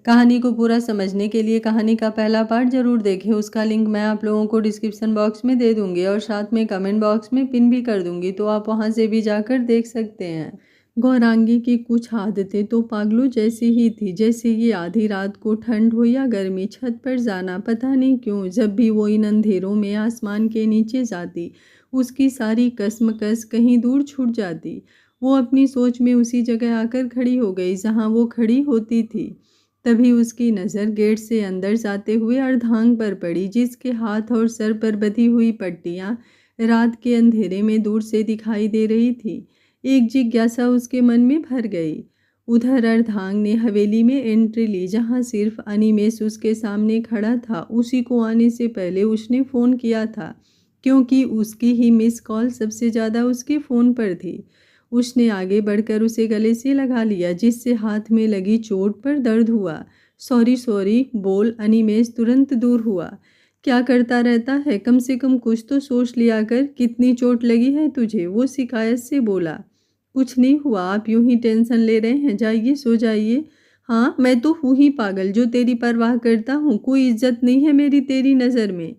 कहानी को पूरा समझने के लिए कहानी का पहला पार्ट जरूर देखें। उसका लिंक मैं आप लोगों को डिस्क्रिप्शन बॉक्स में दे दूंगी और साथ में कमेंट बॉक्स में पिन भी कर दूंगी, तो आप वहां से भी जाकर देख सकते हैं। गौरांगी की कुछ आदतें तो पागलों जैसी ही थी, जैसे कि आधी रात को ठंड हो या गर्मी, छत पर जाना। पता नहीं क्यों जब भी वो इन अंधेरों में आसमान के नीचे जाती, उसकी सारी कसमकस कहीं दूर छूट जाती। वो अपनी सोच में उसी जगह आकर खड़ी हो गई जहाँ वो खड़ी होती थी। तभी उसकी नज़र गेट से अंदर जाते हुए अर्धांग पर पड़ी, जिसके हाथ और सर पर बंधी हुई पट्टियां रात के अंधेरे में दूर से दिखाई दे रही थी। एक जिज्ञासा उसके मन में भर गई। उधर अर्धांग ने हवेली में एंट्री ली, जहां सिर्फ अनिमेष उसके सामने खड़ा था। उसी को आने से पहले उसने फ़ोन किया था, क्योंकि उसकी ही मिस कॉल सबसे ज़्यादा उसके फ़ोन पर थी। उसने आगे बढ़कर उसे गले से लगा लिया, जिससे हाथ में लगी चोट पर दर्द हुआ। सॉरी सॉरी बोल। अनिमेष तुरंत दूर हुआ। क्या करता रहता है, कम से कम कुछ तो सोच लिया कर। कितनी चोट लगी है तुझे, वो शिकायत से बोला। कुछ नहीं हुआ, आप यूं ही टेंशन ले रहे हैं, जाइए सो जाइए। हाँ, मैं तो हूँ ही पागल जो तेरी परवाह करता हूँ। कोई इज्जत नहीं है मेरी तेरी नज़र में।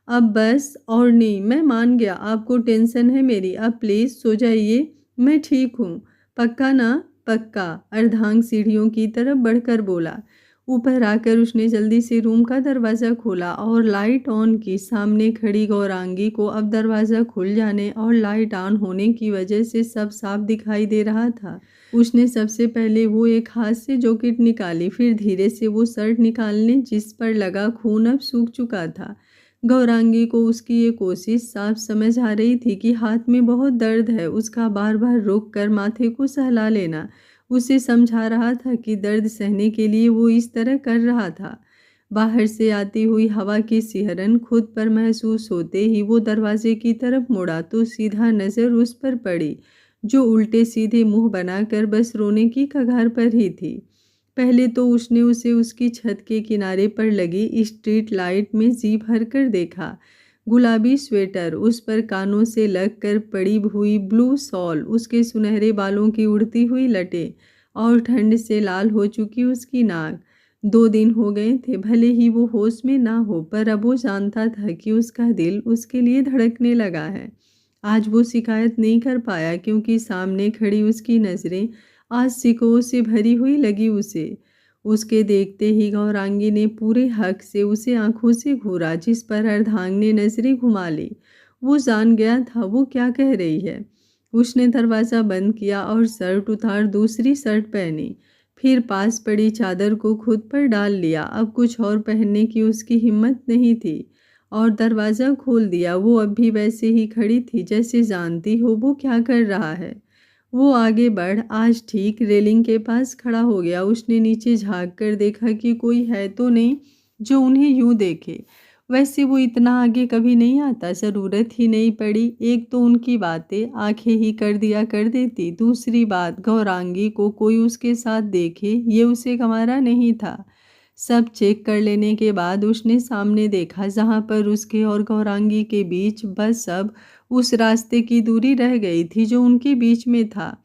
अब बस और नहीं, मैं मान गया आपको टेंशन है मेरी। अब प्लीज़ सो जाइए, मैं ठीक हूँ। पक्का ना? पक्का। अर्धांग सीढ़ियों की तरफ बढ़कर बोला। ऊपर आकर उसने जल्दी से रूम का दरवाज़ा खोला और लाइट ऑन की। सामने खड़ी गौरांगी को अब दरवाज़ा खुल जाने और लाइट ऑन होने की वजह से सब साफ दिखाई दे रहा था। उसने सबसे पहले वो एक हाथ से जैकेट निकाली, फिर धीरे से वो शर्ट निकालने, जिस पर लगा खून अब सूख चुका था। गौरांगी को उसकी ये कोशिश साफ समझ आ रही थी कि हाथ में बहुत दर्द है। उसका बार बार रुक कर माथे को सहला लेना उसे समझा रहा था कि दर्द सहने के लिए वो इस तरह कर रहा था। बाहर से आती हुई हवा की सिहरन खुद पर महसूस होते ही वो दरवाजे की तरफ मुड़ा, तो सीधा नज़र उस पर पड़ी, जो उल्टे सीधे मुंह बनाकर बस रोने की कगार पर ही थी। पहले तो उसने उसे उसकी छत के किनारे पर लगी स्ट्रीट लाइट में जी भर कर देखा। गुलाबी स्वेटर, उस पर कानों से लग कर पड़ी हुई ब्लू शॉल, उसके सुनहरे बालों की उड़ती हुई लटें और ठंड से लाल हो चुकी उसकी नाक। 2 दिन हो गए थे, भले ही वो होश में ना हो, पर अब वो जानता था कि उसका दिल उसके लिए धड़कने लगा है। आज वो शिकायत नहीं कर पाया, क्योंकि सामने खड़ी उसकी नज़रें आज शिकवों से भरी हुई लगी उसे। उसके देखते ही गौरांगी ने पूरे हक से उसे आंखों से घूरा, जिस पर अर्धांग ने नजरें घुमा ली। वो जान गया था वो क्या कह रही है। उसने दरवाज़ा बंद किया और शर्ट उतार दूसरी शर्ट पहनी, फिर पास पड़ी चादर को खुद पर डाल लिया। अब कुछ और पहनने की उसकी हिम्मत नहीं थी और दरवाज़ा खोल दिया। वो अब भी वैसे ही खड़ी थी, जैसे जानती हो वो क्या कर रहा है। वो आगे बढ़ आज ठीक रेलिंग के पास खड़ा हो गया। उसने नीचे झांक कर देखा कि कोई है तो नहीं जो उन्हें यूं देखे। वैसे वो इतना आगे कभी नहीं आता, ज़रूरत ही नहीं पड़ी। एक तो उनकी बातें आंखें ही कर दिया कर देती, दूसरी बात गौरांगी को कोई उसके साथ देखे ये उसे गंवारा नहीं था। सब चेक कर लेने के बाद उसने सामने देखा, जहाँ पर उसके और गौरांगी के बीच बस अब उस रास्ते की दूरी रह गई थी जो उनके बीच में था।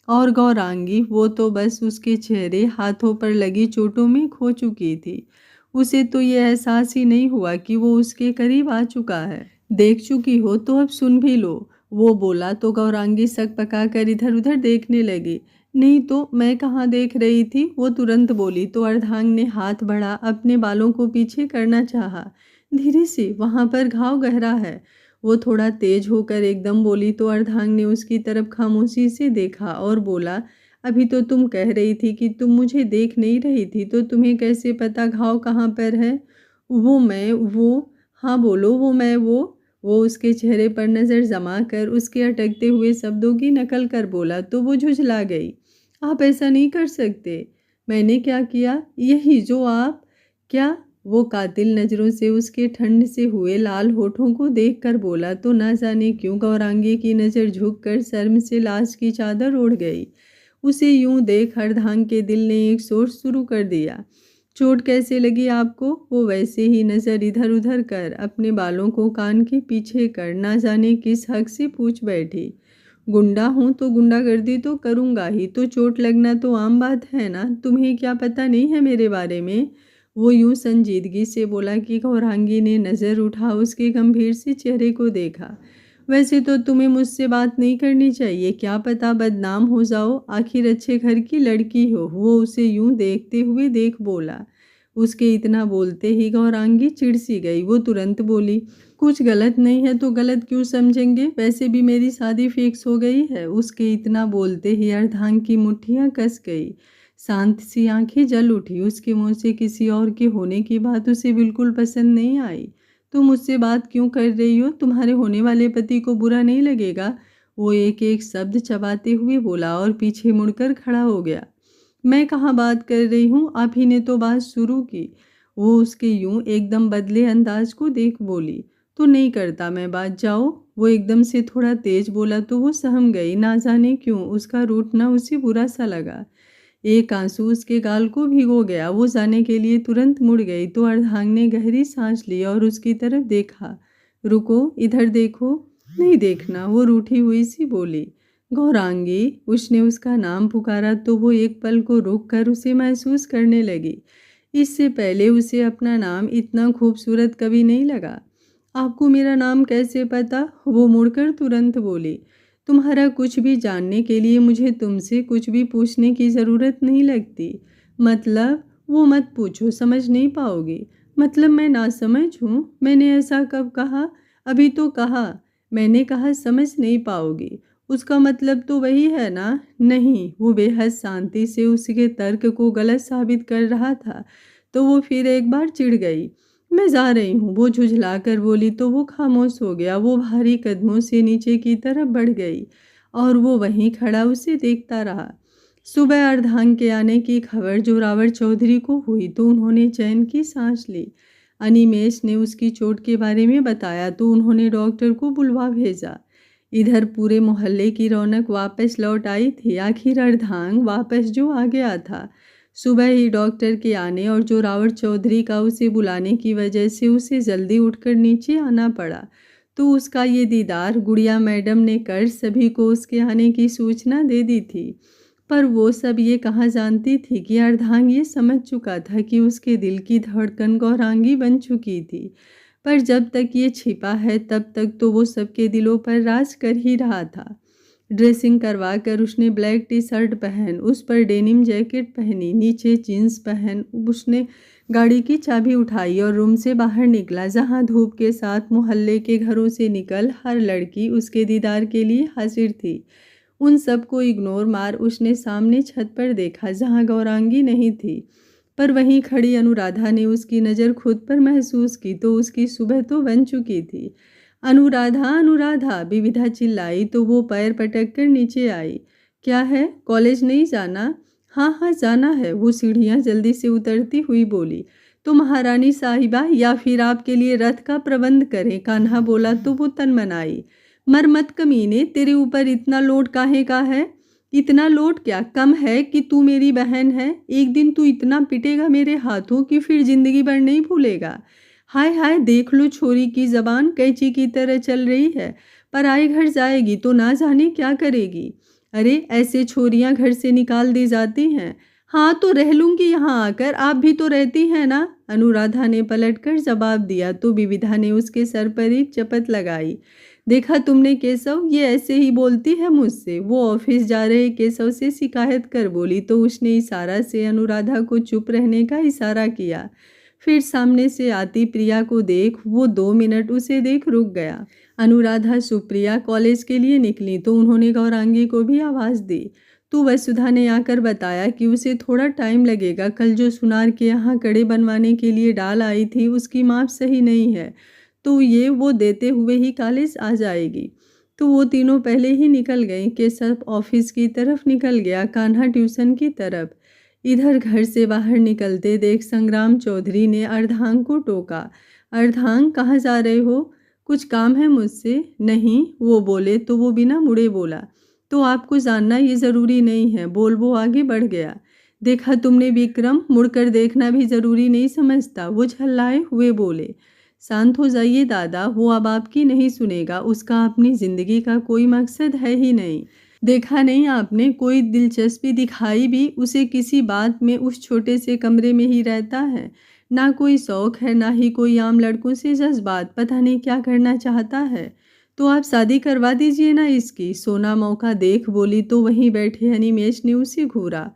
और गौरांगी, वो तो बस उसके चेहरे हाथों पर लगी चोटों में खो चुकी थी। उसे तो ये एहसास ही नहीं हुआ कि वो उसके करीब आ चुका है। देख चुकी हो तो अब सुन भी लो, वो बोला तो गौरांगी सक पका कर इधर उधर देखने लगी। नहीं तो मैं कहाँ देख रही थी, वो तुरंत बोली, तो अर्धांग ने हाथ बढ़ा अपने बालों को पीछे करना चाहा। धीरे से, वहां पर घाव गहरा है। वो थोड़ा तेज होकर एकदम बोली, तो अर्धांग ने उसकी तरफ खामोशी से देखा और बोला, अभी तो तुम कह रही थी कि तुम मुझे देख नहीं रही थी, तो तुम्हें कैसे पता घाव कहाँ पर है? वो मैं वो हाँ बोलो, वो मैं वो उसके चेहरे पर नज़र जमा कर उसके अटकते हुए शब्दों की नकल कर बोला, तो वो झुझला गई। आप ऐसा नहीं कर सकते। मैंने क्या किया? यही जो आप क्या? वो कातिल नज़रों से उसके ठंड से हुए लाल होठों को देखकर बोला, तो ना जाने क्यों गौरांगी की नज़र झुककर शर्म से लाश की चादर ओढ़ गई। उसे यूं देख अर्धांग के दिल ने एक सोच शुरू कर दिया। चोट कैसे लगी आपको? वो वैसे ही नज़र इधर उधर कर अपने बालों को कान के पीछे कर ना जाने किस हक से पूछ बैठी। गुंडा हूँ तो गुंडागर्दी तो करूँगा ही, तो चोट लगना तो आम बात है ना, तुम्हें क्या पता नहीं है मेरे बारे में। वो यूं संजीदगी से बोला कि गौरांगी ने नज़र उठा उसके गंभीर से चेहरे को देखा। वैसे तो तुम्हें मुझसे बात नहीं करनी चाहिए, क्या पता बदनाम हो जाओ, आखिर अच्छे घर की लड़की हो। वो उसे यूं देखते हुए देख बोला। उसके इतना बोलते ही गौरांगी चिढ़ सी गई। वो तुरंत बोली, कुछ गलत नहीं है तो गलत क्यों समझेंगे, वैसे भी मेरी शादी फिक्स हो गई है। उसके इतना बोलते ही अर्धांग की मुट्ठियां कस गई। शांत सी आंखें जल उठी। उसके मुंह से किसी और के होने की बात उसे बिल्कुल पसंद नहीं आई। तुम मुझसे बात क्यों कर रही हो, तुम्हारे होने वाले पति को बुरा नहीं लगेगा। वो एक एक शब्द चबाते हुए बोला और पीछे मुड़कर खड़ा हो गया। मैं कहाँ बात कर रही हूँ, आप ही ने तो बात शुरू की। वो उसके यूं एकदम बदले अंदाज को देख बोली। तो नहीं करता मैं बात, जाओ। वो एकदम से थोड़ा तेज बोला तो वो सहम गई। ना जाने क्यों उसका रूठना उसे बुरा सा लगा। एक आंसू उसके गाल को भिगो गया। वो जाने के लिए तुरंत मुड़ गई तो अर्धांग ने गहरी सांस ली और उसकी तरफ देखा। रुको, इधर देखो। नहीं देखना, वो रूठी हुई सी बोली। गौरांगी, उसने उसका नाम पुकारा तो वो एक पल को रुक कर उसे महसूस करने लगी। इससे पहले उसे अपना नाम इतना खूबसूरत कभी नहीं लगा। आपको मेरा नाम कैसे पता, वो मुड़कर तुरंत बोली। तुम्हारा कुछ भी जानने के लिए मुझे तुमसे कुछ भी पूछने की ज़रूरत नहीं लगती। मतलब, वो मत पूछो, समझ नहीं पाओगी। मतलब मैं नासमझ हूँ, मैंने ऐसा कब कहा। अभी तो कहा। मैंने कहा समझ नहीं पाओगी, उसका मतलब तो वही है ना। नहीं, वो बेहद शांति से उसके तर्क को गलत साबित कर रहा था। तो वो फिर एक बार चिढ़ गई। मैं जा रही हूँ, वो झुझला कर बोली तो वो खामोश हो गया। वो भारी कदमों से नीचे की तरफ बढ़ गई और वो वहीं खड़ा उसे देखता रहा। सुबह अर्धांग के आने की खबर जोरावर चौधरी को हुई तो उन्होंने चैन की सांस ली। अनिमेश ने उसकी चोट के बारे में बताया तो उन्होंने डॉक्टर को बुलवा भेजा। इधर पूरे मोहल्ले की रौनक वापस लौट आई थी। आखिर अर्धांग वापस जो आ गया था। सुबह ही डॉक्टर के आने और जोरावर चौधरी का उसे बुलाने की वजह से उसे जल्दी उठकर नीचे आना पड़ा। तो उसका ये दीदार गुड़िया मैडम ने कर सभी को उसके आने की सूचना दे दी थी। पर वो सब ये कहाँ जानती थी कि अर्धांग ये समझ चुका था कि उसके दिल की धड़कन गौरांगी बन चुकी थी। पर जब तक ये छिपा है तब तक तो वो सबके दिलों पर राज कर ही रहा था। ड्रेसिंग करवा कर उसने ब्लैक टी शर्ट पहन, उस पर डेनिम जैकेट पहनी, नीचे जीन्स पहन उसने गाड़ी की चाबी उठाई और रूम से बाहर निकला, जहां धूप के साथ मोहल्ले के घरों से निकल हर लड़की उसके दीदार के लिए हाजिर थी। उन सबको इग्नोर मार उसने सामने छत पर देखा जहां गौरांगी नहीं थी। पर वहीं खड़ी अनुराधा ने उसकी नज़र खुद पर महसूस की तो उसकी सुबह तो बन चुकी थी। अनुराधा, अनुराधा, विविधा चिल्लाई तो वो पैर पटक कर नीचे आई। क्या है, कॉलेज नहीं जाना। हाँ हाँ जाना है, वो सीढ़ियाँ जल्दी से उतरती हुई बोली। तो महारानी साहिबा या फिर आपके लिए रथ का प्रबंध करें, कान्हा बोला तो वो तनमनाई। मर मत कमीने, तेरे ऊपर इतना लोड काहे का है। इतना लोड क्या कम है कि तू मेरी बहन है। एक दिन तू इतना पिटेगा मेरे हाथों कि फिर जिंदगी भर नहीं भूलेगा। हाय हाय, देख लो छोरी की जबान कैंची की तरह चल रही है। पर आए घर जाएगी तो ना जाने क्या करेगी। अरे ऐसे छोरियां घर से निकाल दी जाती हैं। हाँ तो रह लूंगी यहाँ आकर, आप भी तो रहती हैं ना। अनुराधा ने पलटकर जवाब दिया तो विविधा ने उसके सर पर एक चपत लगाई। देखा तुमने केशव, ये ऐसे ही बोलती है मुझसे। वो ऑफिस जा रहे केशव से शिकायत कर बोली तो उसने इशारा से अनुराधा को चुप रहने का इशारा किया। फिर सामने से आती प्रिया को देख वो 2 मिनट उसे देख रुक गया। अनुराधा सुप्रिया कॉलेज के लिए निकली तो उन्होंने गौरांगी को भी आवाज़ दी। तो वसुधा ने आकर बताया कि उसे थोड़ा टाइम लगेगा। कल जो सुनार के यहाँ कड़े बनवाने के लिए डाल आई थी उसकी माप सही नहीं है, तो ये वो देते हुए ही कॉलेज आ जाएगी। तो वो तीनों पहले ही निकल गईं। केशव ऑफिस की तरफ निकल गया, कान्हा ट्यूशन की तरफ। इधर घर से बाहर निकलते देख संग्राम चौधरी ने अर्धांग को टोका। अर्धांग, कहाँ जा रहे हो, कुछ काम है मुझसे। नहीं, वो बोले तो वो बिना मुड़े बोला। तो आपको जानना ये ज़रूरी नहीं है, बोल वो आगे बढ़ गया। देखा तुमने विक्रम, मुड़कर देखना भी ज़रूरी नहीं समझता, वो झल्लाए हुए बोले। शांत हो जाइए दादा, वो अब आपकी नहीं सुनेगा, उसका अपनी ज़िंदगी का कोई मकसद है ही नहीं। देखा नहीं आपने, कोई दिलचस्पी दिखाई भी उसे किसी बात में उस छोटे से कमरे में ही रहता है। ना कोई शौक है, ना ही कोई आम लड़कों से जज्बात, पता नहीं क्या करना चाहता है। तो आप शादी करवा दीजिए ना इसकी। सोना मौका देख बोली तो वहीं बैठे अनिमेष ने उसे घूरा।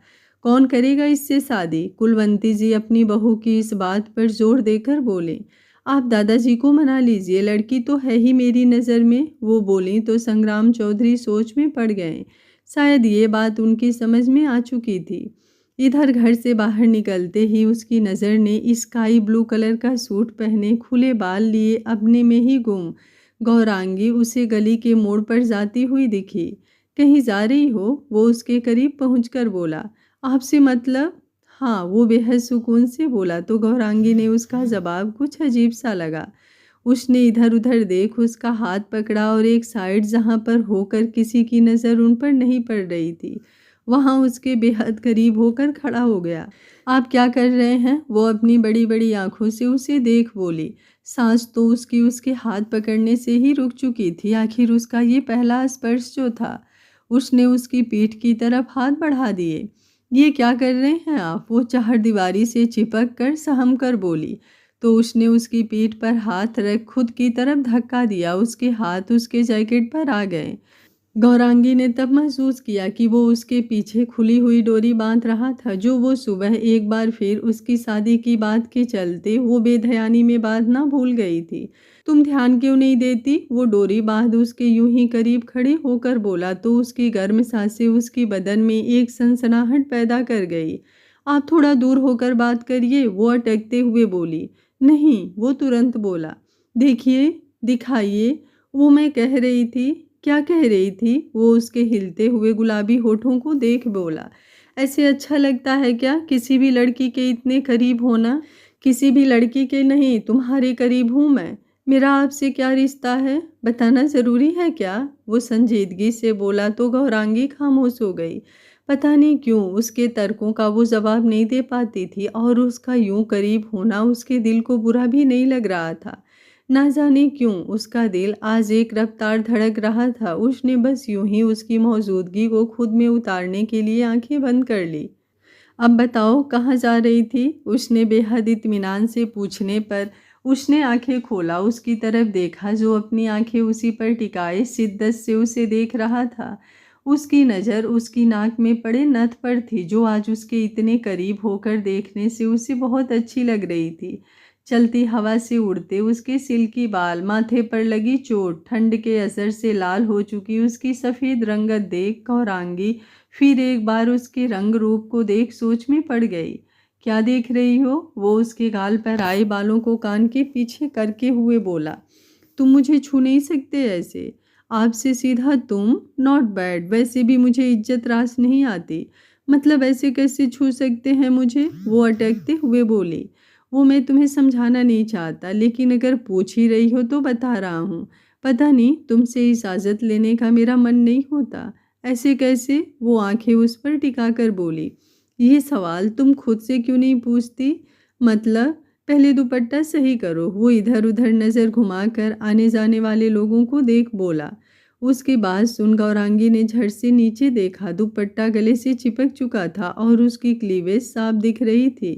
कौन करेगा इससे शादी? कुलवंती जी अपनी बहू की इस बात पर जोर देकर बोले। आप दादाजी को मना लीजिए, लड़की तो है ही मेरी नज़र में, वो बोली तो संग्राम चौधरी सोच में पड़ गए। शायद ये बात उनकी समझ में आ चुकी थी। इधर घर से बाहर निकलते ही उसकी नज़र ने स्काई ब्लू कलर का सूट पहने, खुले बाल लिए, अपने में ही गुम गौरांगी उसे गली के मोड़ पर जाती हुई दिखी। कहीं जा रही हो? वो उसके करीब पहुंचकर बोला। आपसे मतलब? हाँ, वो बेहद सुकून से बोला तो गौरांगी ने उसका जवाब कुछ अजीब सा लगा। उसने इधर उधर देख उसका हाथ पकड़ा और एक साइड जहाँ पर होकर किसी की नज़र उन पर नहीं पड़ रही थी, वहाँ उसके बेहद करीब होकर खड़ा हो गया। आप क्या कर रहे हैं? वो अपनी बड़ी बड़ी आंखों से उसे देख बोली। सांस तो उसकी उसके हाथ पकड़ने से ही रुक चुकी थी। आखिर उसका ये पहला स्पर्श जो था। उसने उसकी पीठ की तरफ हाथ बढ़ा दिए। ये क्या कर रहे हैं आप? वो चारदीवारी से चिपक कर सहम कर बोली। तो उसने उसकी पीठ पर हाथ रख खुद की तरफ धक्का दिया। उसके हाथ उसके जैकेट पर आ गए। गौरांगी ने तब महसूस किया कि वो उसके पीछे खुली हुई डोरी बांध रहा था, जो वो सुबह एक बार फिर उसकी शादी की बात के चलते वो बेध्यानी में बांधना भूल गई थी। तुम ध्यान क्यों नहीं देती? वो डोरी बांध उसके यूं ही करीब खड़े होकर बोला तो उसकी गर्म सांसें उसकी बदन में एक सनसनाहट पैदा कर गई। आप थोड़ा दूर होकर बात करिए, वो अटकते हुए बोली। नहीं, वो तुरंत बोला। देखिए, दिखाइए। वो मैं कह रही थी। क्या कह रही थी? वो उसके हिलते हुए गुलाबी होठों को देख बोला। ऐसे अच्छा लगता है क्या किसी भी लड़की के इतने करीब होना? किसी भी लड़की के नहीं, तुम्हारे करीब हूँ मैं। मेरा आपसे क्या रिश्ता है, बताना ज़रूरी है क्या? वो संजीदगी से बोला तो गौरांगी खामोश हो गई। पता नहीं क्यों उसके तर्कों का वो जवाब नहीं दे पाती थी और उसका यूं करीब होना उसके दिल को बुरा भी नहीं लग रहा था। ना जाने क्यों उसका दिल आज एक रफ्तार धड़क रहा था। उसने बस यूं ही उसकी मौजूदगी को खुद में उतारने के लिए आंखें बंद कर ली। अब बताओ कहाँ जा रही थी? उसने बेहद इत्मीनान से पूछने पर उसने आंखें खोला, उसकी तरफ देखा जो अपनी आंखें उसी पर टिकाए शिद्दत से उसे देख रहा था। उसकी नज़र उसकी नाक में पड़े नथ पर थी, जो आज उसके इतने करीब होकर देखने से उसे बहुत अच्छी लग रही थी। चलती हवा से उड़ते उसके सिल्की बाल, माथे पर लगी चोट, ठंड के असर से लाल हो चुकी उसकी सफ़ेद रंगत देख गौरांगी फिर एक बार उसके रंग रूप को देख सोच में पड़ गई। क्या देख रही हो? वो उसके गाल पर आए बालों को कान के पीछे करके हुए बोला। तुम मुझे छू नहीं सकते ऐसे। आपसे सीधा तुम? Not bad. वैसे भी मुझे इज्जत रास नहीं आती। मतलब ऐसे कैसे छू सकते हैं मुझे? वो अटकते हुए बोली। वो मैं तुम्हें समझाना नहीं चाहता, लेकिन अगर पूछ ही रही हो तो बता रहा हूँ। पता नहीं तुमसे इजाज़त लेने का मेरा मन नहीं होता। ऐसे कैसे? वो आंखें उस पर टिकाकर बोली। ये सवाल तुम खुद से क्यों नहीं पूछती? मतलब? पहले दुपट्टा सही करो। वो इधर उधर नज़र घुमाकर आने जाने वाले लोगों को देख बोला। उसकी बात सुन गौरांगी ने झट से नीचे देखा। दुपट्टा गले से चिपक चुका था और उसकी क्लीवेज साफ दिख रही थी।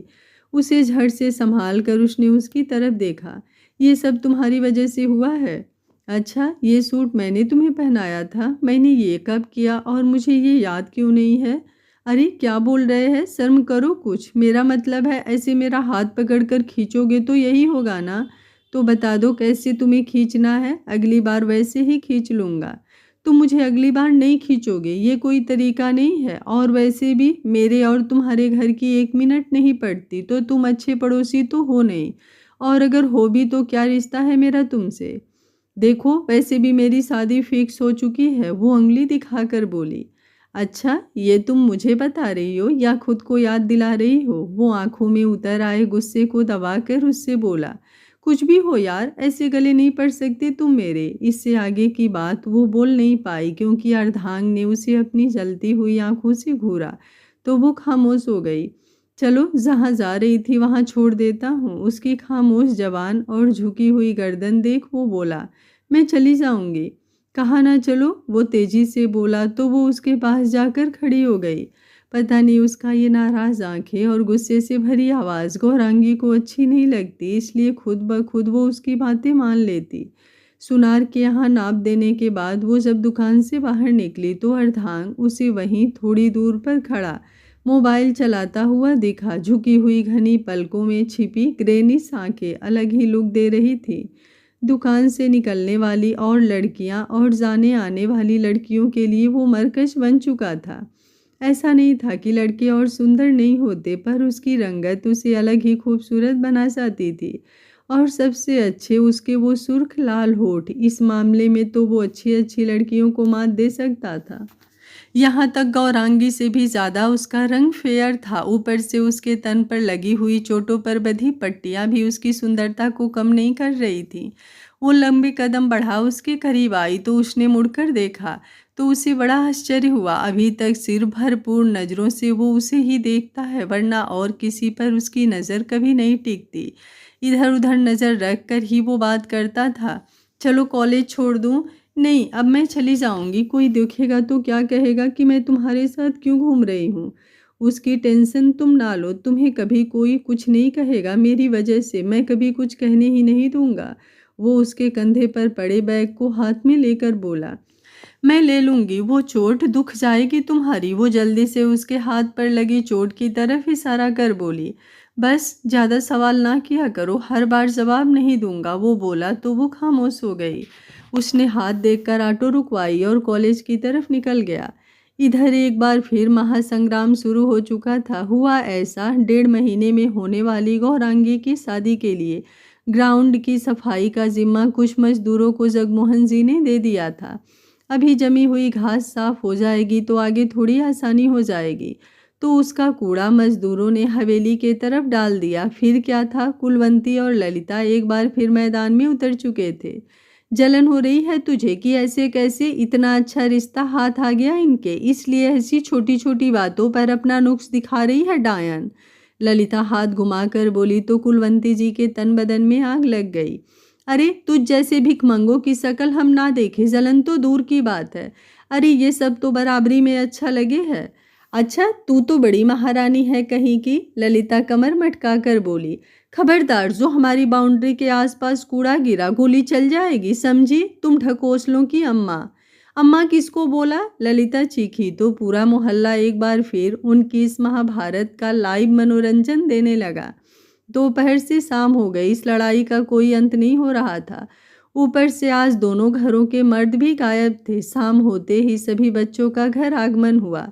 उसे झट से संभाल कर उसने उसकी तरफ देखा। ये सब तुम्हारी वजह से हुआ है? अच्छा, ये सूट मैंने तुम्हें पहनाया था? मैंने ये कब किया और मुझे ये याद क्यों नहीं है? अरे क्या बोल रहे हैं? शर्म करो कुछ। मेरा मतलब है ऐसे मेरा हाथ पकड़कर खींचोगे तो यही होगा ना? तो बता दो कैसे तुम्हें खींचना है, अगली बार वैसे ही खींच लूँगा। तुम मुझे अगली बार नहीं खींचोगे, ये कोई तरीका नहीं है। और वैसे भी मेरे और तुम्हारे घर की 1 मिनट नहीं पड़ती, तो तुम अच्छे पड़ोसी तो हो नहीं। और अगर हो भी तो क्या रिश्ता है मेरा तुमसे? देखो, वैसे भी मेरी शादी फिक्स हो चुकी है। वो उंगली दिखाकर बोली। अच्छा, ये तुम मुझे बता रही हो या खुद को याद दिला रही हो? वो आंखों में उतर आए गुस्से को दबाकर उससे बोला। कुछ भी हो यार, ऐसे गले नहीं पड़ सकते तुम मेरे। इससे आगे की बात वो बोल नहीं पाई क्योंकि अर्धांग ने उसे अपनी जलती हुई आंखों से घूरा, तो वो खामोश हो गई। चलो जहाँ जा रही थी वहाँ छोड़ देता हूँ। उसकी खामोश जबान और झुकी हुई गर्दन देख वो बोला, मैं चली जाऊंगी। कहा ना चलो, वो तेजी से बोला तो वो उसके पास जाकर खड़ी हो गई। पता नहीं उसका ये नाराज आंखें और गुस्से से भरी आवाज़ गौरांगी को अच्छी नहीं लगती, इसलिए खुद ब खुद वो उसकी बातें मान लेती। सुनार के यहाँ नाप देने के बाद वो जब दुकान से बाहर निकली तो अर्धांग उसे वहीं थोड़ी दूर पर खड़ा मोबाइल चलाता हुआ दिखा। झुकी हुई घनी पलकों में छिपी ग्रेनिश आंखें अलग ही लुक दे रही थी। दुकान से निकलने वाली और लड़कियां और जाने आने वाली लड़कियों के लिए वो मरकज बन चुका था। ऐसा नहीं था कि लड़के और सुंदर नहीं होते, पर उसकी रंगत उसे अलग ही खूबसूरत बना जाती थी। और सबसे अच्छे उसके वो सुर्ख लाल होठ, इस मामले में तो वो अच्छी अच्छी लड़कियों को मात दे सकता था। यहाँ तक गौरांगी से भी ज़्यादा उसका रंग फेयर था। ऊपर से उसके तन पर लगी हुई चोटों पर बंधी पट्टियाँ भी उसकी सुंदरता को कम नहीं कर रही थी। वो लंबे कदम बढ़ा उसके करीब आई तो उसने मुड़कर देखा तो उसे बड़ा आश्चर्य हुआ। अभी तक सिर भरपूर नज़रों से वो उसे ही देखता है, वरना और किसी पर उसकी नज़र कभी नहीं टिकती। इधर उधर नज़र रख कर ही वो बात करता था। चलो कॉलेज छोड़ दूँ? नहीं, अब मैं चली जाऊंगी। कोई देखेगा तो क्या कहेगा कि मैं तुम्हारे साथ क्यों घूम रही हूँ। उसकी टेंशन तुम ना लो, तुम्हें कभी कोई कुछ नहीं कहेगा मेरी वजह से, मैं कभी कुछ कहने ही नहीं दूंगा। वो उसके कंधे पर पड़े बैग को हाथ में लेकर बोला, मैं ले लूंगी, वो चोट दुख जाएगी तुम्हारी। वो जल्दी से उसके हाथ पर लगी चोट की तरफ इशारा कर बोली, बस ज़्यादा सवाल ना किया करो, हर बार जवाब नहीं दूंगा। वो बोला तो वो खामोश हो गई। उसने हाथ देखकर ऑटो रुकवाई और कॉलेज की तरफ निकल गया। इधर एक बार फिर महासंग्राम शुरू हो चुका था। हुआ ऐसा, 1.5 महीने में होने वाली गौरांगी की शादी के लिए ग्राउंड की सफाई का जिम्मा कुछ मजदूरों को जगमोहन जी ने दे दिया था। अभी जमी हुई घास साफ हो जाएगी तो आगे थोड़ी आसानी हो जाएगी। तो उसका कूड़ा मजदूरों ने हवेली के तरफ डाल दिया। फिर क्या था, कुलवंती और ललिता एक बार फिर मैदान में उतर चुके थे। जलन हो रही है तुझे कि ऐसे कैसे इतना अच्छा रिश्ता हाथ आ गया इनके, इसलिए ऐसी छोटी छोटी बातों पर अपना नुक्स दिखा रही है डायन। ललिता हाथ घुमाकर बोली तो कुलवंती जी के तन बदन में आग लग गई। अरे तुझ जैसे भिखमंगों की शक्ल हम ना देखे, जलन तो दूर की बात है। अरे ये सब तो बराबरी में अच्छा लगे है। अच्छा तू तो बड़ी महारानी है कहीं की, ललिता कमर मटका कर बोली। खबरदार, जो हमारी बाउंड्री के आसपास कूड़ा गिरा गोली चल जाएगी, समझी? तुम ढकोसलों की अम्मा। अम्मा किसको बोला? ललिता चीखी तो पूरा मोहल्ला एक बार फिर उनकी इस महाभारत का लाइव मनोरंजन देने लगा। दोपहर से शाम हो गई, इस लड़ाई का कोई अंत नहीं हो रहा था। ऊपर से आज दोनों घरों के मर्द भी गायब थे। शाम होते ही सभी बच्चों का घर आगमन हुआ।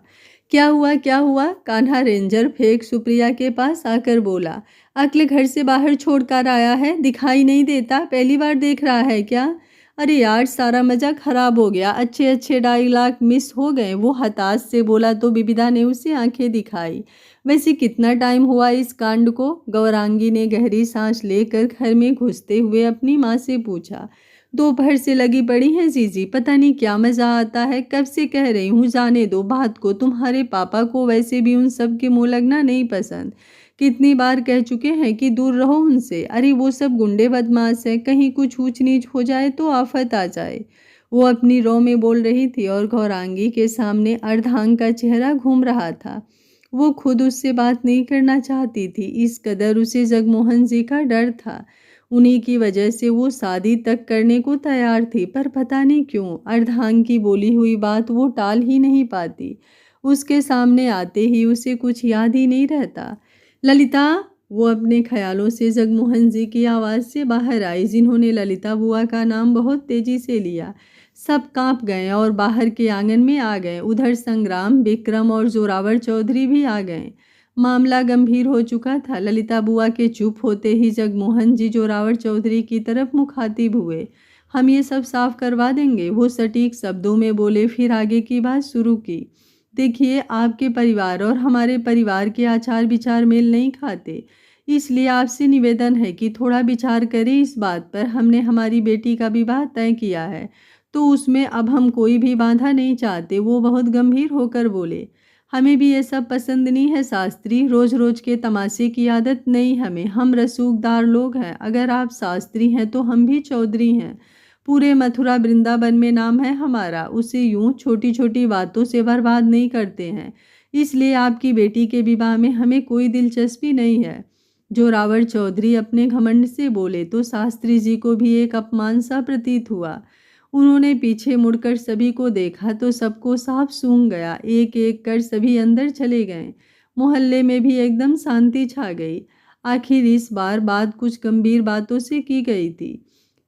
क्या हुआ क्या हुआ? कान्हा रेंजर फेंक सुप्रिया के पास आकर बोला, अक्ल घर से बाहर छोड़कर आया है, दिखाई नहीं देता, पहली बार देख रहा है क्या? अरे यार, सारा मजा खराब हो गया, अच्छे अच्छे डायलॉग मिस हो गए। वो हताश से बोला तो बिबिदा ने उसे आंखें दिखाई। वैसे कितना टाइम हुआ इस कांड को? गौरांगी ने गहरी सांस लेकर घर में घुसते हुए अपनी माँ से पूछा। दोपहर से लगी पड़ी है जीजी, पता नहीं क्या मजा आता है, कब से कह रही हूँ जाने दो बात को। तुम्हारे पापा को वैसे भी उन सब के मुंह लगना नहीं पसंद, कितनी बार कह चुके हैं कि दूर रहो उनसे। अरे वो सब गुंडे बदमाश है, कहीं कुछ ऊंच नीच हो जाए तो आफत आ जाए। वो अपनी रो में बोल रही थी और गौरांगी के सामने अर्धांग का चेहरा घूम रहा था। वो खुद उससे बात नहीं करना चाहती थी, इस कदर उसे जगमोहन जी का डर था। उन्हीं की वजह से वो शादी तक करने को तैयार थी, पर पता नहीं क्यों अर्धांग की बोली हुई बात वो टाल ही नहीं पाती। उसके सामने आते ही उसे कुछ याद ही नहीं रहता। ललिता, वो अपने ख्यालों से जगमोहन जी की आवाज़ से बाहर आई, जिन्होंने ललिता बुआ का नाम बहुत तेजी से लिया। सब कांप गए और बाहर के आंगन में आ गए। उधर संग्राम, विक्रम और जोरावर चौधरी भी आ गए। मामला गंभीर हो चुका था। ललिता बुआ के चुप होते ही जगमोहन जी जोरावर चौधरी की तरफ मुखातिब हुए। हम ये सब साफ करवा देंगे, वो सटीक शब्दों में बोले, फिर आगे की बात शुरू की। देखिए, आपके परिवार और हमारे परिवार के आचार विचार मेल नहीं खाते, इसलिए आपसे निवेदन है कि थोड़ा विचार करें इस बात पर। हमने हमारी बेटी का विवाह तय किया है तो उसमें अब हम कोई भी बाधा नहीं चाहते। वो बहुत गंभीर होकर बोले, हमें भी ये सब पसंद नहीं है शास्त्री, रोज रोज के तमाशे की आदत नहीं हमें। हम रसूखदार लोग हैं। अगर आप शास्त्री हैं तो हम भी चौधरी हैं। पूरे मथुरा वृंदावन में नाम है हमारा। उसे यूं छोटी छोटी बातों से बर्बाद नहीं करते हैं। इसलिए आपकी बेटी के विवाह में हमें कोई दिलचस्पी नहीं है। जो रावण चौधरी अपने घमंड से बोले तो शास्त्री जी को भी एक अपमान सा प्रतीत हुआ। उन्होंने पीछे मुड़कर सभी को देखा तो सबको साफ सूंघ गया। एक एक कर सभी अंदर चले गए। मोहल्ले में भी एकदम शांति छा गई। आखिर इस बार बात कुछ गंभीर बातों से की गई थी।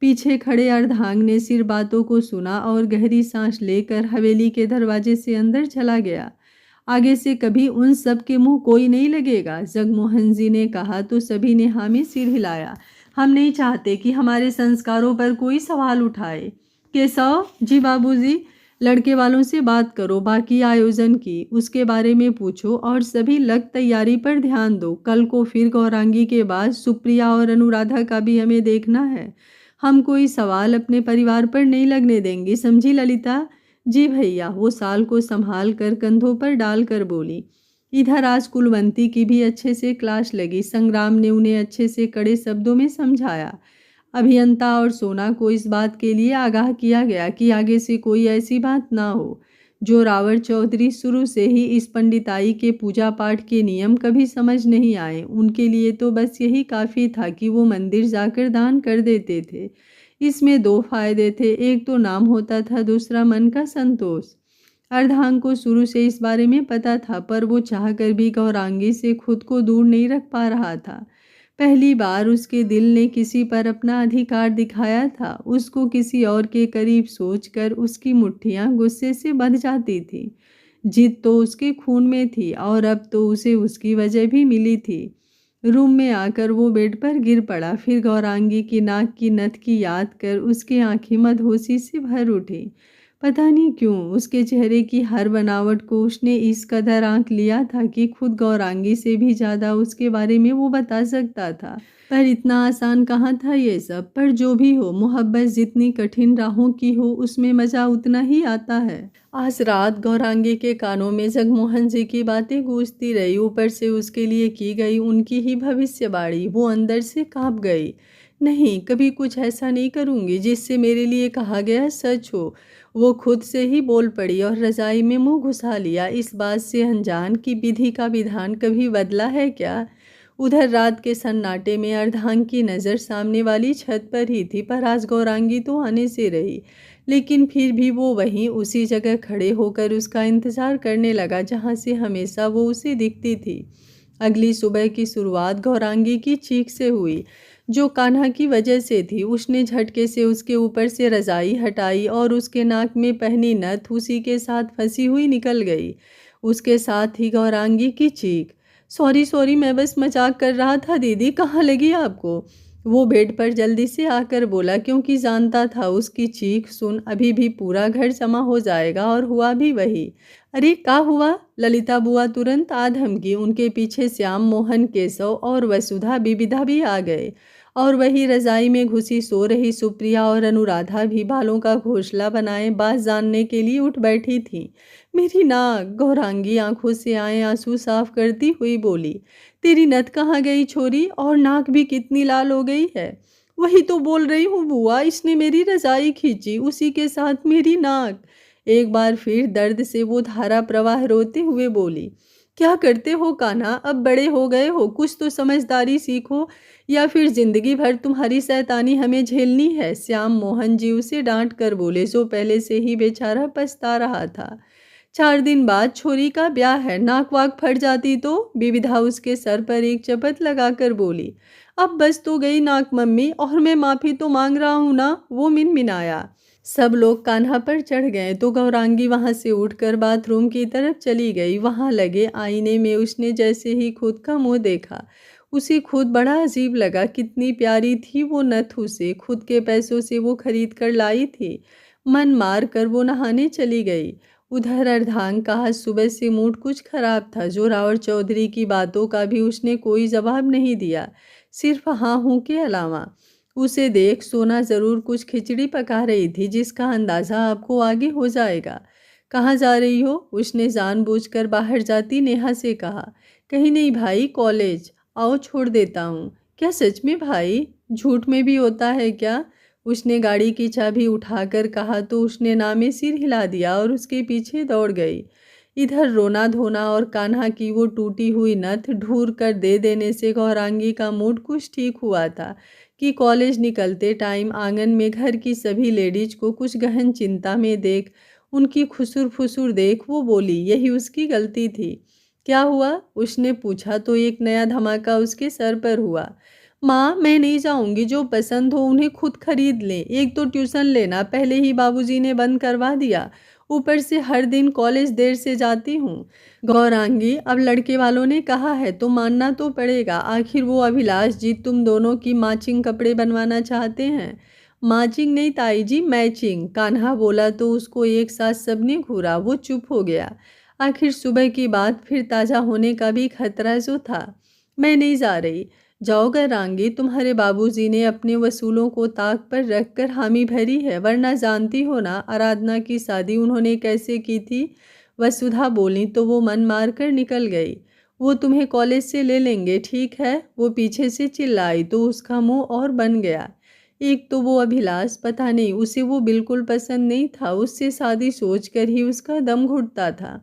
पीछे खड़े अर्धांग ने सिर बातों को सुना और गहरी सांस लेकर हवेली के दरवाजे से अंदर चला गया। आगे से कभी उन सब के मुंह कोई नहीं लगेगा, जगमोहन जी ने कहा तो सभी ने हाँ में सिर हिलाया। हम नहीं चाहते कि हमारे संस्कारों पर कोई सवाल उठाए। केशव जी, बाबूजी, लड़के वालों से बात करो, बाकी आयोजन की उसके बारे में पूछो और सभी लग तैयारी पर ध्यान दो। कल को फिर गौरांगी के बाद सुप्रिया और अनुराधा का भी हमें देखना है। हम कोई सवाल अपने परिवार पर नहीं लगने देंगे, समझी ललिता? जी भैया, वो साल को संभाल कर कंधों पर डाल कर बोली। इधर आज कुलवंती की भी अच्छे से क्लास लगी। संग्राम ने उन्हें अच्छे से कड़े शब्दों में समझाया। अभियंता और सोना को इस बात के लिए आगाह किया गया कि आगे से कोई ऐसी बात ना हो। जो रावण चौधरी शुरू से ही इस पंडिताई के पूजा पाठ के नियम कभी समझ नहीं आए, उनके लिए तो बस यही काफ़ी था कि वो मंदिर जाकर दान कर देते थे। इसमें दो फायदे थे, एक तो नाम होता था, दूसरा मन का संतोष। अर्धांग को शुरू से इस बारे में पता था, पर वो चाहकर भी गौरांगी से खुद को दूर नहीं रख पा रहा था। पहली बार उसके दिल ने किसी पर अपना अधिकार दिखाया था। उसको किसी और के करीब सोचकर उसकी मुट्ठियां गुस्से से बंध जाती थी। जिद तो उसके खून में थी और अब तो उसे उसकी वजह भी मिली थी। रूम में आकर वो बेड पर गिर पड़ा। फिर गौरांगी की नाक की नथ की याद कर उसकी आंखें मदहोशी से भर उठी। पता नहीं क्यों उसके चेहरे की हर बनावट को उसने इस कदर आंक लिया था कि खुद गौरांगी से भी ज़्यादा उसके बारे में वो बता सकता था। पर इतना आसान कहाँ था ये सब। पर जो भी हो, मोहब्बत जितनी कठिन राहों की हो उसमें मज़ा उतना ही आता है। आज रात गौरांगी के कानों में जगमोहन जी की बातें गूंजती रही। ऊपर से उसके लिए की गई उनकी ही भविष्यवाणी। वो अंदर से कांप गई। नहीं, कभी कुछ ऐसा नहीं करूँगी जिससे मेरे लिए कहा गया सच हो। वो खुद से ही बोल पड़ी और रजाई में मुंह घुसा लिया। इस बात से अनजान कि विधि का विधान कभी बदला है क्या? उधर रात के सन्नाटे में अर्धांग की नज़र सामने वाली छत पर ही थी, पर आज गौरांगी तो आने से रही। लेकिन फिर भी वो वहीं उसी जगह खड़े होकर उसका इंतज़ार करने लगा जहाँ से हमेशा वो उसे दिखती थी। अगली सुबह की शुरुआत गौरांगी की चीख से हुई, जो कान्हा की वजह से थी। उसने झटके से उसके ऊपर से रजाई हटाई और उसके नाक में पहनी नथ उसी के साथ फंसी हुई निकल गई। उसके साथ ही गौरांगी की चीख, सॉरी सॉरी, मैं बस मजाक कर रहा था दीदी, कहाँ लगी आपको? वो बेड पर जल्दी से आकर बोला, क्योंकि जानता था उसकी चीख सुन अभी भी पूरा घर जमा हो जाएगा। और हुआ भी वही। अरे क्या हुआ? ललिता बुआ तुरंत आ धमकी। उनके पीछे श्याम मोहन, केशव और वसुधा विविधा भी आ गए। और वही रजाई में घुसी सो रही सुप्रिया और अनुराधा भी बालों का घोंसला बनाए बात जानने के लिए उठ बैठी थी। मेरी नाक, गौरांगी आंखों से आए आंसू साफ करती हुई बोली। तेरी नथ कहाँ गई छोरी? और नाक भी कितनी लाल हो गई है। वही तो बोल रही हूँ बुआ, इसने मेरी रजाई खींची, उसी के साथ मेरी नाक। एक बार फिर दर्द से वो धारा प्रवाह रोते हुए बोली। क्या करते हो कान्हा? अब बड़े हो गए हो, कुछ तो समझदारी सीखो, या फिर जिंदगी भर तुम्हारी शैतानी हमें झेलनी है। श्याम मोहन जी उसे डांट कर बोले, जो पहले से ही बेचारा पछता रहा था। 4 दिन बाद छोरी का ब्याह है, नाक वाक फट जाती तो? विविधा उसके सर पर एक चपत लगाकर बोली। अब बस तो गई नाक मम्मी, और मैं माफी तो मांग रहा हूं ना, वो मिनमिनाया। सब लोग कान्हा पर चढ़ गए तो गौरांगी वहां से उठकर बाथरूम की तरफ चली गई। वहां लगे आईने में उसने जैसे ही खुद का मुंह देखा, उसे खुद बड़ा अजीब लगा। कितनी प्यारी थी वो नथ, उसे खुद के पैसों से वो खरीद कर लाई थी। मन मार कर वो नहाने चली गई। उधर अर्धांग का आज सुबह से मूड कुछ खराब था। जो रावण चौधरी की बातों का भी उसने कोई जवाब नहीं दिया, सिर्फ हाँ हूँ के अलावा। उसे देख सोना जरूर कुछ खिचड़ी पका रही थी, जिसका अंदाजा आपको आगे हो जाएगा। कहाँ जा रही हो? उसने जानबूझकर बाहर जाती नेहा से कहा। कहीं नहीं भाई, कॉलेज। आओ छोड़ देता हूँ। क्या सच में भाई? झूठ में भी होता है क्या? उसने गाड़ी की चाबी उठाकर कहा तो उसने ना में सिर हिला दिया और उसके पीछे दौड़ गई। इधर रोना धोना और कान्हा की वो टूटी हुई नथ ढूर कर दे देने से गौरांगी का मूड कुछ ठीक हुआ था कि कॉलेज निकलते टाइम आंगन में घर की सभी लेडीज को कुछ गहन चिंता में देख, उनकी खुसुर फुसुर देख वो बोली, यही उसकी गलती थी। क्या हुआ? उसने पूछा तो एक नया धमाका उसके सर पर हुआ। माँ, मैं नहीं जाऊंगी, जो पसंद हो उन्हें खुद खरीद लें। एक तो ट्यूशन लेना पहले ही बाबूजी ने बंद करवा दिया, ऊपर से हर दिन कॉलेज देर से जाती हूँ। गौरांगी, अब लड़के वालों ने कहा है तो मानना तो पड़ेगा। आखिर वो अभिलाष जी तुम दोनों की मैचिंग कपड़े बनवाना चाहते हैं। मैचिंग नहीं ताई जी, मैचिंग, कान्हा बोला तो उसको एक साथ सबने घूरा। वो चुप हो गया। आखिर सुबह की बात फिर ताज़ा होने का भी खतरा जो था। मैं नहीं जा रही। जाओ गौरांगी, तुम्हारे बाबूजी ने अपने वसूलों को ताक पर रखकर हामी भरी है, वरना जानती हो ना आराधना की शादी उन्होंने कैसे की थी। वसुधा बोली तो वो मन मार कर निकल गई। वो तुम्हें कॉलेज से ले लेंगे, ठीक है? वो पीछे से चिल्लाई तो उसका मुंह और बन गया। एक तो वो अभिलाष, पता नहीं उसे वो बिल्कुल पसंद नहीं था। उससे शादी सोचकर ही उसका दम घुटता था।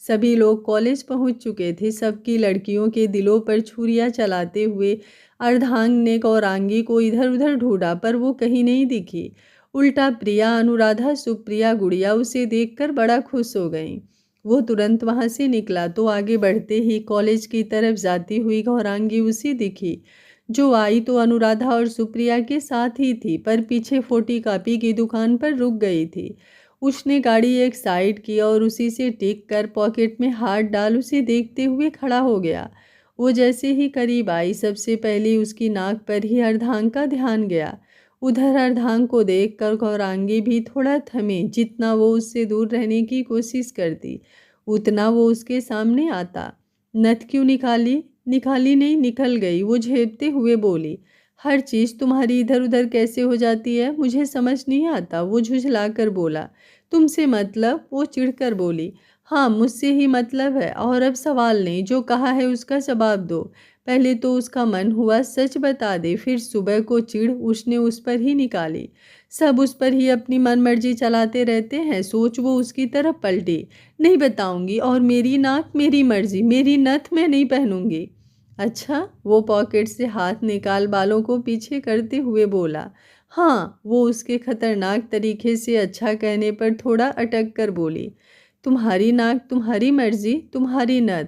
सभी लोग कॉलेज पहुंच चुके थे। सबकी लड़कियों के दिलों पर छुरियां चलाते हुए अर्धांग ने गौरांगी को इधर उधर ढूंढा पर वो कहीं नहीं दिखी। उल्टा प्रिया, अनुराधा, सुप्रिया, गुड़िया उसे देखकर बड़ा खुश हो गईं। वो तुरंत वहां से निकला तो आगे बढ़ते ही कॉलेज की तरफ जाती हुई गौरांगी उसे दिखी। जो आई तो अनुराधा और सुप्रिया के साथ ही थी, पर पीछे फोटो कॉपी की दुकान पर रुक गई थी। उसने गाड़ी एक साइड की और उसी से टिक कर पॉकेट में हाथ डाल उसे देखते हुए खड़ा हो गया। वो जैसे ही करीब आई सबसे पहले उसकी नाक पर ही अर्धांग का ध्यान गया। उधर अर्धांग को देखकर गौरांगी भी थोड़ा थमी। जितना वो उससे दूर रहने की कोशिश करती उतना वो उसके सामने आता। नथ क्यों निकाली? निकाली नहीं, निकल गई। वो झेपते हुए बोली, हर चीज़ तुम्हारी इधर उधर कैसे हो जाती है, मुझे समझ नहीं आता। वो झुझला कर बोला। तुमसे मतलब? वो चिढ़कर बोली। हाँ, मुझसे ही मतलब है। और अब सवाल नहीं, जो कहा है उसका जवाब दो। पहले तो उसका मन हुआ सच बता दे, फिर सुबह को चिढ़ उसने उस पर ही निकाली। सब उस पर ही अपनी मनमर्जी चलाते रहते हैं। सोच वो उसकी तरफ पलटी। नहीं बताऊंगी, और मेरी नाक मेरी मर्जी, मेरी नथ मैं नहीं पहनूंगी। अच्छा? वो पॉकेट से हाथ निकाल बालों को पीछे करते हुए बोला। हाँ, वो उसके खतरनाक तरीके से अच्छा कहने पर थोड़ा अटक कर बोली। तुम्हारी नाक तुम्हारी मर्जी, तुम्हारी नथ।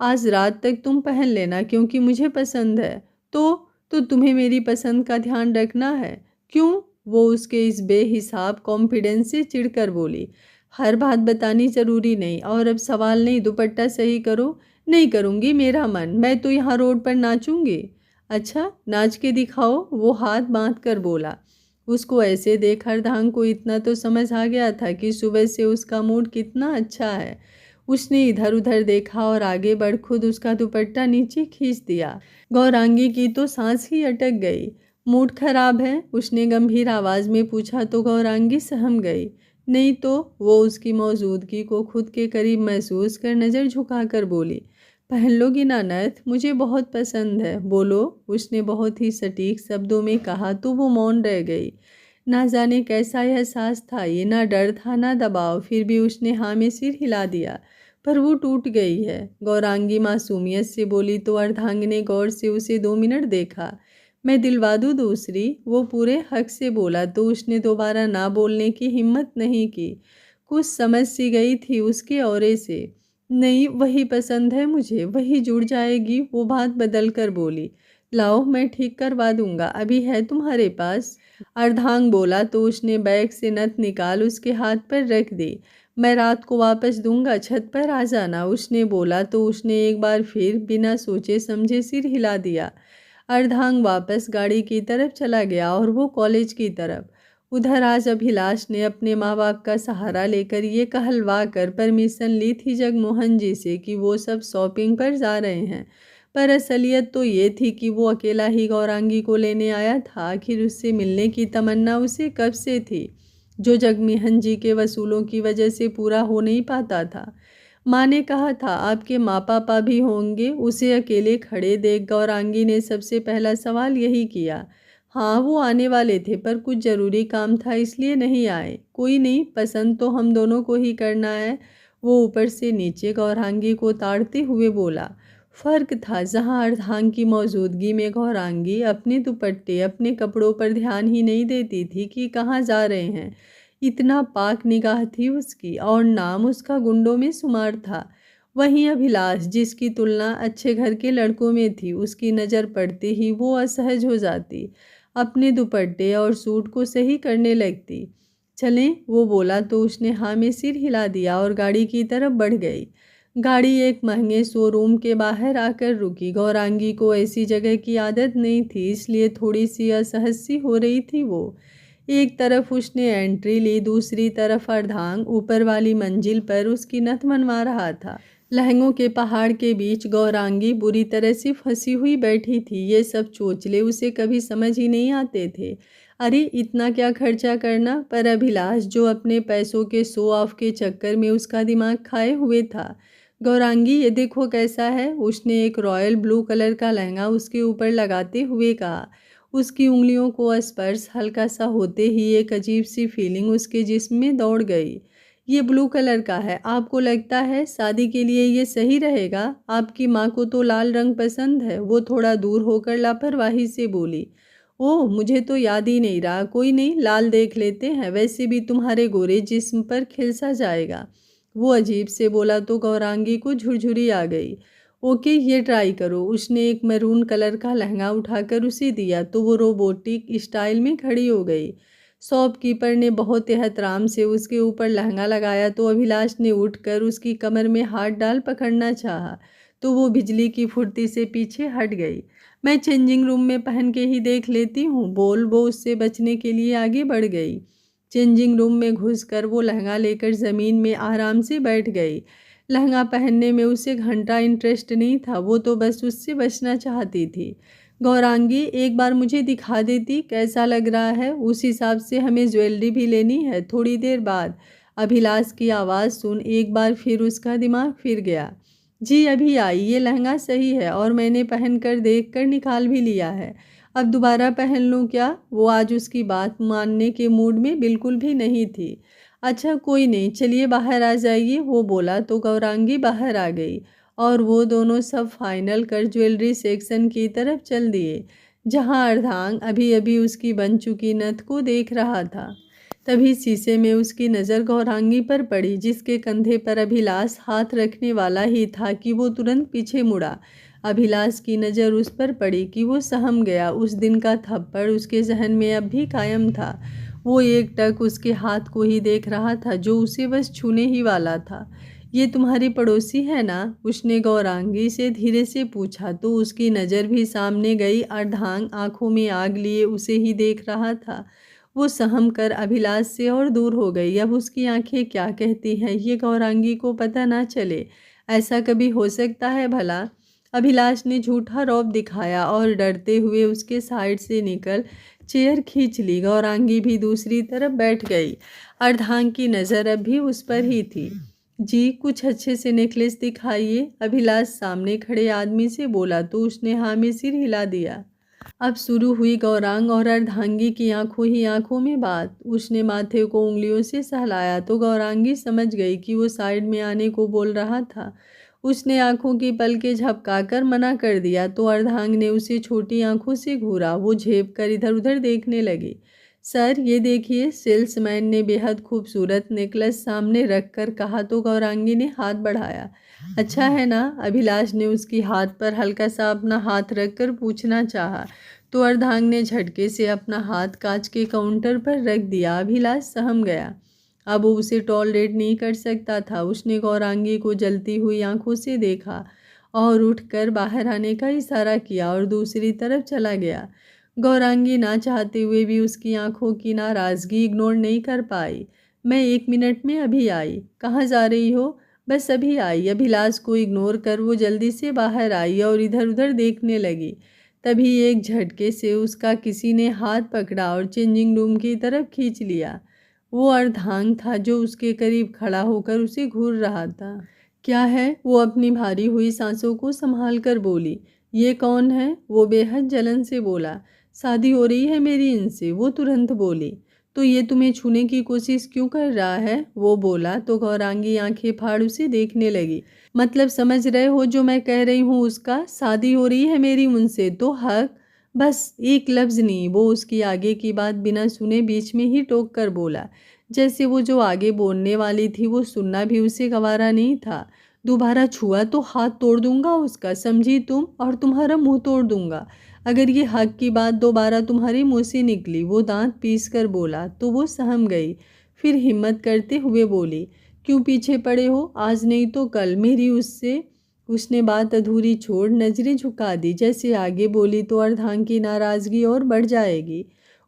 आज रात तक तुम पहन लेना क्योंकि मुझे पसंद है। तो तुम्हें मेरी पसंद का ध्यान रखना है। क्यों? वो उसके इस बेहिसाब कॉन्फिडेंस से चिढ़कर बोली। हर बात बतानी जरूरी नहीं। और अब सवाल नहीं, दुपट्टा सही करो। नहीं करूँगी, मेरा मन, मैं तो यहाँ रोड पर नाचूंगी। अच्छा, नाच के दिखाओ। वो हाथ बांध कर बोला। उसको ऐसे देख अर्धांग को इतना तो समझ आ गया था कि सुबह से उसका मूड कितना अच्छा है। उसने इधर उधर देखा और आगे बढ़ खुद उसका दुपट्टा नीचे खींच दिया। गौरांगी की तो सांस ही अटक गई। मूड खराब है? उसने गंभीर आवाज में पूछा तो गौरांगी सहम गई। नहीं तो, वो उसकी मौजूदगी को खुद के करीब महसूस कर नज़र झुकाकर बोली। पहन लोगी ना नथ? मुझे बहुत पसंद है। बोलो, उसने बहुत ही सटीक शब्दों में कहा तो वो मौन रह गई। ना जाने कैसा एहसास था ये, ना डर था ना दबाव, फिर भी उसने हाँ में सिर हिला दिया। पर वो टूट गई है। गौरांगी मासूमियत से बोली तो अर्धांग ने गौर से उसे 2 मिनट देखा। मैं दिलवा दूँ दूसरी? वो पूरे हक से बोला तो उसने दोबारा ना बोलने की हिम्मत नहीं की। कुछ समझ सी गई थी उसके औरे से। नहीं, वही पसंद है मुझे, वही जुड़ जाएगी। वो बात बदल कर बोली। लाओ, मैं ठीक करवा दूंगा, अभी है तुम्हारे पास? अर्धांग बोला तो उसने बैग से नथ निकाल उसके हाथ पर रख दी। मैं रात को वापस दूंगा, छत पर आ जाना। उसने बोला तो उसने एक बार फिर बिना सोचे समझे सिर हिला दिया। अर्धांग वापस गाड़ी की तरफ चला गया और वो कॉलेज की तरफ। उधर आज अभिलाष ने अपने माँ बाप का सहारा लेकर ये कहलवा कर परमिशन ली थी जगमोहन जी से कि वो सब शॉपिंग पर जा रहे हैं। पर असलियत तो ये थी कि वो अकेला ही गौरांगी को लेने आया था। आखिर उससे मिलने की तमन्ना उसे कब से थी। जो जगमीहन जी के वसूलों की वजह से पूरा हो नहीं पाता था। माँ ने कहा था आपके माँ पापा भी होंगे। उसे अकेले खड़े देख गौरांगी ने सबसे पहला सवाल यही किया। हाँ, वो आने वाले थे पर कुछ ज़रूरी काम था इसलिए नहीं आए। कोई नहीं, पसंद तो हम दोनों को ही करना है, वो ऊपर से नीचे गौरांगी को ताड़ते हुए बोला। फ़र्क था, जहाँ अर्धांग की मौजूदगी में गौरांगी अपने दुपट्टे अपने कपड़ों पर ध्यान ही नहीं देती थी कि कहाँ जा रहे हैं। इतना पाक निगाह थी उसकी, और नाम उसका गुंडों में शुमार था। वहीं अभिलाष, जिसकी तुलना अच्छे घर के लड़कों में थी, उसकी नज़र पड़ते ही वो असहज हो जाती, अपने दुपट्टे और सूट को सही करने लगती। चलें, वो बोला तो उसने हाँ में सिर हिला दिया और गाड़ी की तरफ बढ़ गई। गाड़ी एक महंगे शोरूम के बाहर आकर रुकी। गौरांगी को ऐसी जगह की आदत नहीं थी, इसलिए थोड़ी सी असहज सी हो रही थी वो। एक तरफ उसने एंट्री ली, दूसरी तरफ अर्धांग ऊपर वाली मंजिल पर उसकी नथ मनवा रहा था। लहंगों के पहाड़ के बीच गौरांगी बुरी तरह से फंसी हुई बैठी थी। ये सब चोचले उसे कभी समझ ही नहीं आते थे। अरे इतना क्या खर्चा करना, पर अभिलाष जो अपने पैसों के शो ऑफ के चक्कर में उसका दिमाग खाए हुए था। गौरांगी, ये देखो कैसा है, उसने एक रॉयल ब्लू कलर का लहंगा उसके ऊपर लगाते हुए कहा। उसकी उंगलियों को स्पर्श हल्का सा होते ही एक अजीब सी फीलिंग उसके जिस्म में दौड़ गई। ये ब्लू कलर का है, आपको लगता है शादी के लिए ये सही रहेगा? आपकी माँ को तो लाल रंग पसंद है, वो थोड़ा दूर होकर लापरवाही से बोली। ओह, मुझे तो याद ही नहीं रहा। कोई नहीं, लाल देख लेते हैं, वैसे भी तुम्हारे गोरे जिस्म पर खिल सा जाएगा। वो अजीब से बोला तो गौरांगी को झुरझुरी आ गई। ओके, ये ट्राई करो। उसने एक मैरून कलर का लहंगा उठाकर उसे दिया तो वो रोबोटिक स्टाइल में खड़ी हो गई। शॉपकीपर ने बहुत एहतराम से उसके ऊपर लहंगा लगाया तो अभिलाष ने उठकर उसकी कमर में हाथ डाल पकड़ना चाहा तो वो बिजली की फुर्ती से पीछे हट गई। मैं चेंजिंग रूम में पहन के ही देख लेती हूँ, बोल वो उससे बचने के लिए आगे बढ़ गई। चेंजिंग रूम में घुसकर वो लहंगा लेकर ज़मीन में आराम से बैठ गई। लहंगा पहनने में उसे घंटा इंटरेस्ट नहीं था, वो तो बस उससे बचना चाहती थी। गौरांगी, एक बार मुझे दिखा देती कैसा लग रहा है, उस हिसाब से हमें ज्वेलरी भी लेनी है। थोड़ी देर बाद अभिलाष की आवाज़ सुन एक बार फिर उसका दिमाग फिर गया। जी अभी आई, ये लहंगा सही है और मैंने पहन कर देख कर निकाल भी लिया है। अब दोबारा पहन लूँ क्या? वो आज उसकी बात मानने के मूड में बिल्कुल भी नहीं थी। अच्छा कोई नहीं, चलिए बाहर आ जाइए, वो बोला तो गौरांगी बाहर आ गई और वो दोनों सब फाइनल कर ज्वेलरी सेक्शन की तरफ चल दिए, जहां अर्धांग अभी अभी उसकी बन चुकी नथ को देख रहा था। तभी शीशे में उसकी नज़र गौरांगी पर पड़ी, जिसके कंधे पर अभिलाष हाथ रखने वाला ही था कि वो तुरंत पीछे मुड़ा। अभिलाष की नज़र उस पर पड़ी कि वो सहम गया। उस दिन का थप्पड़ उसके जहन में अब भी कायम था। वो एक टक उसके हाथ को ही देख रहा था जो उसे बस छूने ही वाला था। ये तुम्हारी पड़ोसी है ना? उसने गौरांगी से धीरे से पूछा तो उसकी नज़र भी सामने गई। अर्धांग आंखों में आग लिए उसे ही देख रहा था। वो सहम कर अभिलाष से और दूर हो गई। अब उसकी आंखें क्या कहती हैं ये गौरांगी को पता ना चले। ऐसा कभी हो सकता है भला? अभिलाष ने झूठा रौब दिखाया और डरते हुए उसके साइड से निकल चेयर खींच ली। गौरांगी भी दूसरी तरफ बैठ गई। अर्धांग की नज़र अब भी उस पर ही थी। जी कुछ अच्छे से नेकलेस दिखाइए, अभिलाष सामने खड़े आदमी से बोला तो उसने हाँ में सिर हिला दिया। अब शुरू हुई गौरांग और अर्धांगी की आंखों ही आंखों में बात। उसने माथे को उंगलियों से सहलाया तो गौरांगी समझ गई कि वो साइड में आने को बोल रहा था। उसने आंखों की पलकें झपकाकर मना कर दिया तो अर्धांग ने उसे छोटी आंखों से घूरा। वो झेप कर इधर उधर देखने लगी। सर ये देखिए, सेल्समैन ने बेहद खूबसूरत नेकलेस सामने रखकर कहा तो गौरांगी ने हाथ बढ़ाया। अच्छा है ना? अभिलाष ने उसकी हाथ पर हल्का सा अपना हाथ रखकर पूछना चाहा तो अर्धांग ने झटके से अपना हाथ कांच के काउंटर पर रख दिया। अभिलाष सहम गया। अब वो उसे टॉलरेट नहीं कर सकता था। उसने गौरांगी को जलती हुई आंखों से देखा और उठकर बाहर आने का इशारा किया और दूसरी तरफ चला गया। गौरांगी ना चाहते हुए भी उसकी आंखों की नाराज़गी इग्नोर नहीं कर पाई। मैं 1 मिनट में अभी आई। कहाँ जा रही हो? बस अभी आई। अभिलाष को इग्नोर कर वो जल्दी से बाहर आई और इधर उधर देखने लगी। तभी एक झटके से उसका किसी ने हाथ पकड़ा और चेंजिंग रूम की तरफ खींच लिया। वो अर्धांग था जो उसके करीब खड़ा होकर उसे घूर रहा था। क्या है? वो अपनी भारी हुई सांसों को संभाल कर बोली। ये कौन है? वो बेहद जलन से बोला। शादी हो रही है मेरी इनसे, वो तुरंत बोली। तो ये तुम्हें छूने की कोशिश क्यों कर रहा है? वो बोला तो गौरांगी आंखें फाड़ उसे देखने लगी। मतलब समझ रहे हो जो मैं कह रही हूँ उसका? शादी हो रही है मेरी उनसे तो हक। बस एक लफ्ज़ नहीं, वो उसकी आगे की बात बिना सुने बीच में ही टोक कर बोला। जैसे वो जो आगे बोलने वाली थी वो सुनना भी उसे गवारा नहीं था। दोबारा छुआ तो हाथ तोड़ दूंगा उसका, समझी तुम? और तुम्हारा मुंह तोड़ दूंगा अगर ये हक की बात दोबारा तुम्हारे मुंह से निकली। वो दांत पीस कर बोला तो वो सहम गई। फिर हिम्मत करते हुए बोली, क्यों पीछे पड़े हो? आज नहीं तो कल मेरी उससे। उसने बात अधूरी छोड़ नजरें झुका दी। जैसे आगे बोली तो अर्धांग की नाराजगी और बढ़ जाएगी।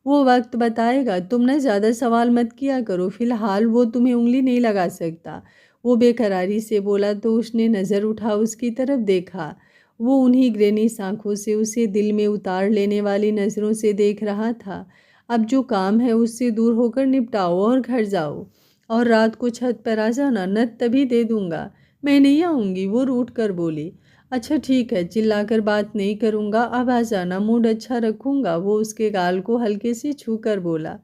वो वक्त बताएगा, तुम ना ज़्यादा सवाल मत किया करो। फिलहाल वो तुम्हें उंगली नहीं लगा सकता। वो बेकरारी से बोला तो उसने नज़र उठा उसकी तरफ देखा। वो उन्हीं ग्रेनी आंखों से उसे दिल में उतार लेने वाली नज़रों से देख रहा था। अब जो काम है उससे दूर होकर निपटाओ और घर जाओ, और रात को छत पर आ जाना, नत तभी दे दूंगा। मैं नहीं आऊँगी, वो रूठ कर बोली। अच्छा ठीक है, चिल्लाकर बात नहीं करूँगा, अब आ जाना, मूड अच्छा रखूँगा। वो उसके गाल को हल्के से छू कर बोला।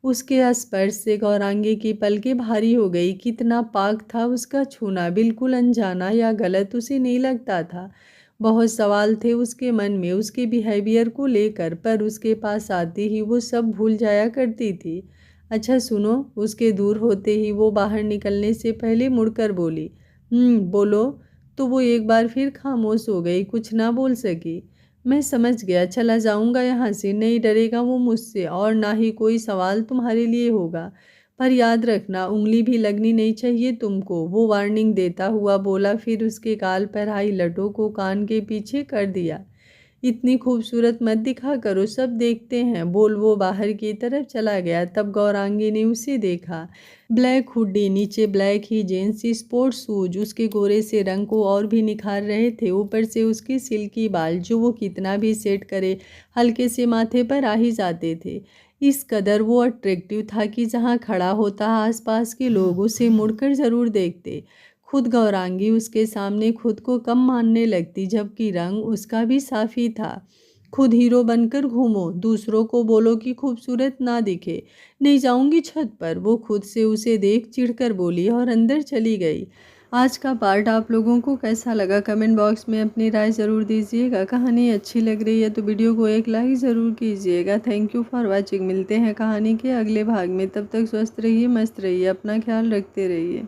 उसके स्पर्श से गौरांगी की पलकें भारी हो गई। कितना पाक था उसका छूना, बिल्कुल अनजाना या गलत उसे नहीं लगता था। बहुत सवाल थे उसके मन में उसके बिहेवियर को लेकर, पर उसके पास आते ही वो सब भूल जाया करती थी। अच्छा सुनो, उसके दूर होते ही वो बाहर निकलने से पहले मुड़कर बोली। बोलो। तो वो एक बार फिर खामोश हो गई, कुछ ना बोल सकी। मैं समझ गया, चला जाऊंगा यहाँ से, नहीं डरेगा वो मुझसे और ना ही कोई सवाल तुम्हारे लिए होगा। पर याद रखना, उंगली भी लगनी नहीं चाहिए तुमको, वो वार्निंग देता हुआ बोला। फिर उसके गाल पर आई लटों को कान के पीछे कर दिया। इतनी खूबसूरत मत दिखा करो, सब देखते हैं, बोल वो बाहर की तरफ चला गया। तब गौरांगी ने उसे देखा। ब्लैक हुडी, नीचे ब्लैक ही जींस, स्पोर्ट्स शूज उसके गोरे से रंग को और भी निखार रहे थे। ऊपर से उसके सिल्की बाल जो वो कितना भी सेट करे हल्के से माथे पर आ ही जाते थे। इस कदर वो अट्रैक्टिव था कि जहाँ खड़ा होता आसपास के लोग उसे मुड़कर ज़रूर देखते। खुद गौरांगी उसके सामने खुद को कम मानने लगती, जबकि रंग उसका भी साफ़ी था। खुद हीरो बनकर घूमो, दूसरों को बोलो कि खूबसूरत ना दिखे। नहीं जाऊंगी छत पर, वो खुद से उसे देख चिढ़कर बोली और अंदर चली गई। आज का पार्ट आप लोगों को कैसा लगा कमेंट बॉक्स में अपनी राय ज़रूर दीजिएगा। कहानी अच्छी लग रही है तो वीडियो को एक लाइक ज़रूर कीजिएगा। Thank you for watching. मिलते हैं कहानी के अगले भाग में, तब तक स्वस्थ रहिए, मस्त रहिए, अपना ख्याल रखते रहिए।